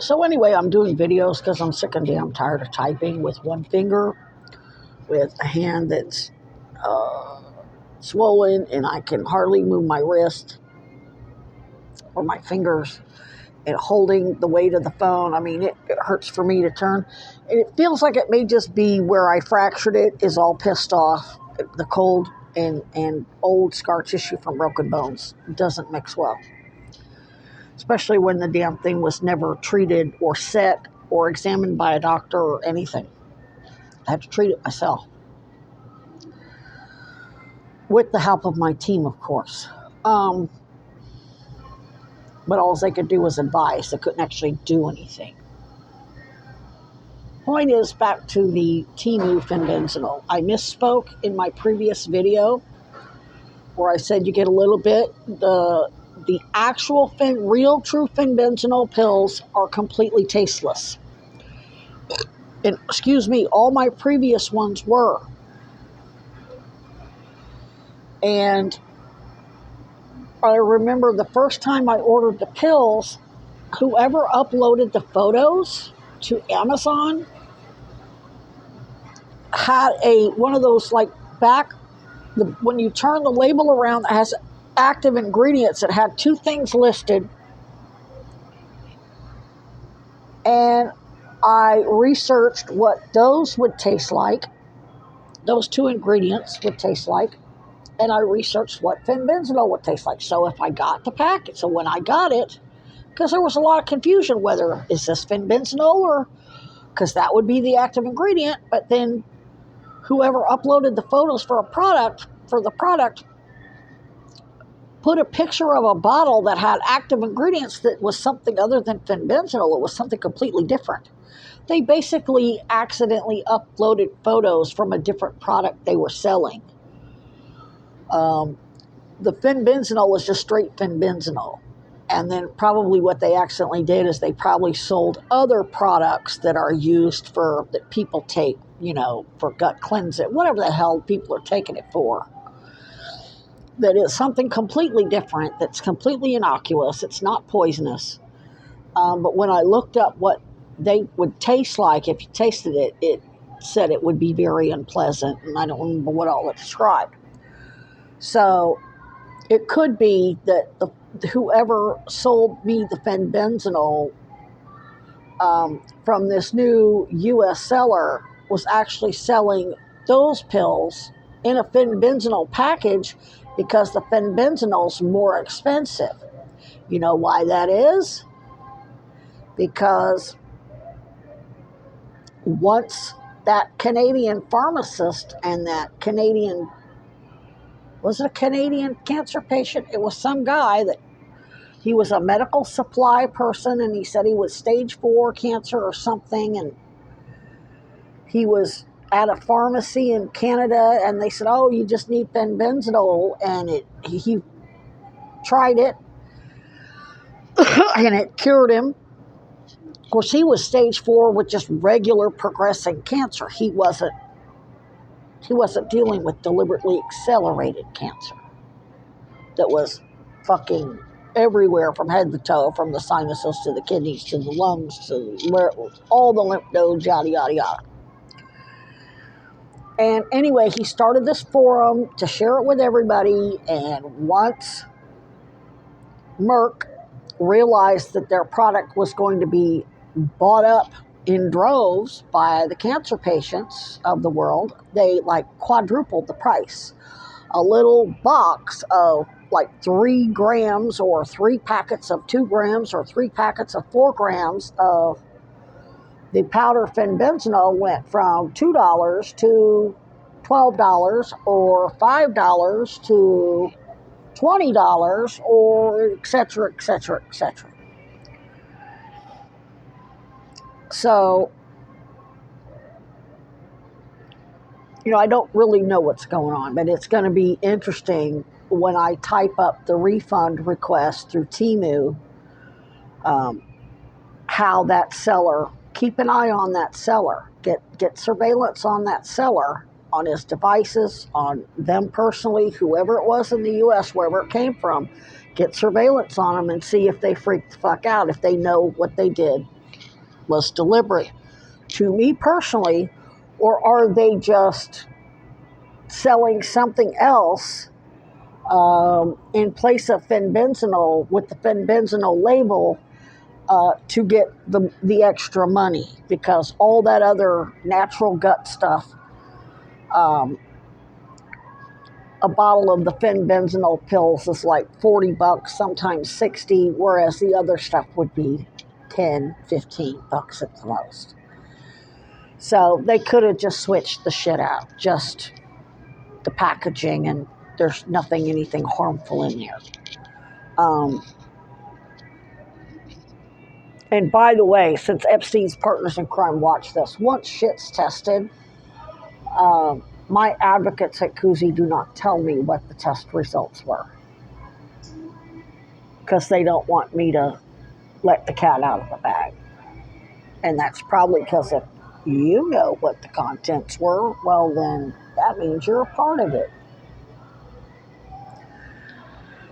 So anyway, I'm doing videos because I'm sick and damn tired of typing with one finger, with a hand that's swollen, and I can hardly move my wrist or my fingers, and holding the weight of the phone. I mean, it hurts for me to turn. And it feels like it may just be where I fractured it is all pissed off. The cold and old scar tissue from broken bones doesn't mix well. Especially when the damn thing was never treated or set or examined by a doctor or anything. I had to treat it myself. With the help of my team, of course. But all they could do was advise. They couldn't actually do anything. Point is, back to the Timu fenbendazole. I misspoke in my previous video where I said you get a little bit. The actual real true fenbendazole pills are completely tasteless. And excuse me, all my previous ones were. And I remember the first time I ordered the pills, whoever uploaded the photos to Amazon had one of those like when you turn the label around that has active ingredients, it had two things listed. And I researched what those would taste like, those two ingredients would taste like, and I researched what fenbendazole would taste like. So if I got the packet, so when I got it, because there was a lot of confusion whether is this fenbendazole or, because that would be the active ingredient, but then whoever uploaded the photos for the product put a picture of a bottle that had active ingredients that was something other than fenbendazole. It was something completely different. They basically accidentally uploaded photos from a different product they were selling. The fenbendazole was just straight fenbendazole. And then probably what they accidentally did is they probably sold other products that are used that people take, for gut cleansing, whatever the hell people are taking it for. That is something completely different, that's completely innocuous, it's not poisonous. But when I looked up what they would taste like if you tasted it, it said it would be very unpleasant, and I don't remember what all it described. So it could be that whoever sold me the fenbendazole from this new U.S. seller was actually selling those pills in a fenbendazole package because the fenbendazole is more expensive. You know why that is? Because once that Canadian pharmacist and that was it a Canadian cancer patient? It was some guy that he was a medical supply person, and he said he was stage 4 cancer or something, and he was at a pharmacy in Canada, and they said, oh, you just need fenbendazole, and he tried it, and it cured him. Of course, he was stage 4 with just regular progressing cancer. He wasn't dealing with deliberately accelerated cancer that was fucking everywhere from head to toe, from the sinuses to the kidneys to the lungs to all the lymph nodes, yada, yada, yada. And anyway, he started this forum to share it with everybody, and once Merck realized that their product was going to be bought up in droves by the cancer patients of the world, they quadrupled the price. A little box of 3 grams or 3 packets of 2 grams or 3 packets of 4 grams of the powder fenbendazole went from $2 to $12 or $5 to $20 or et cetera, et cetera, et cetera. So, I don't really know what's going on, but it's going to be interesting when I type up the refund request through Timu, how that seller, keep an eye on that seller, get surveillance on that seller, on his devices, on them personally, whoever it was in the U.S., wherever it came from, get surveillance on them and see if they freak the fuck out, if they know what they did. was deliberate to me personally, or are they just selling something else in place of fenbendazole with the fenbendazole label to get the extra money? Because all that other natural gut stuff, um, a bottle of the fenbendazole pills is like $40, sometimes 60, whereas the other stuff would be 10, $15 at the most. So they could have just switched the shit out, just the packaging, and there's anything harmful in there. And by the way, since Epstein's partners in crime watch this, once shit's tested, my advocates at Kuzi do not tell me what the test results were, because they don't want me to let the cat out of the bag. And that's probably because if you know what the contents were, well, then that means you're a part of it.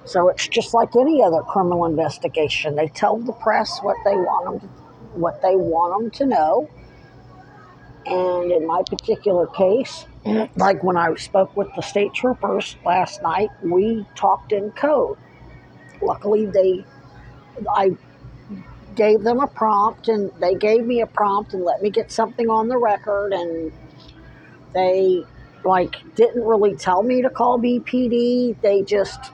So it's just like any other criminal investigation. They tell the press what they want them to know. And in my particular case, like when I spoke with the state troopers last night, we talked in code. Luckily, I gave them a prompt, and they gave me a prompt and let me get something on the record, and they didn't really tell me to call BPD. They just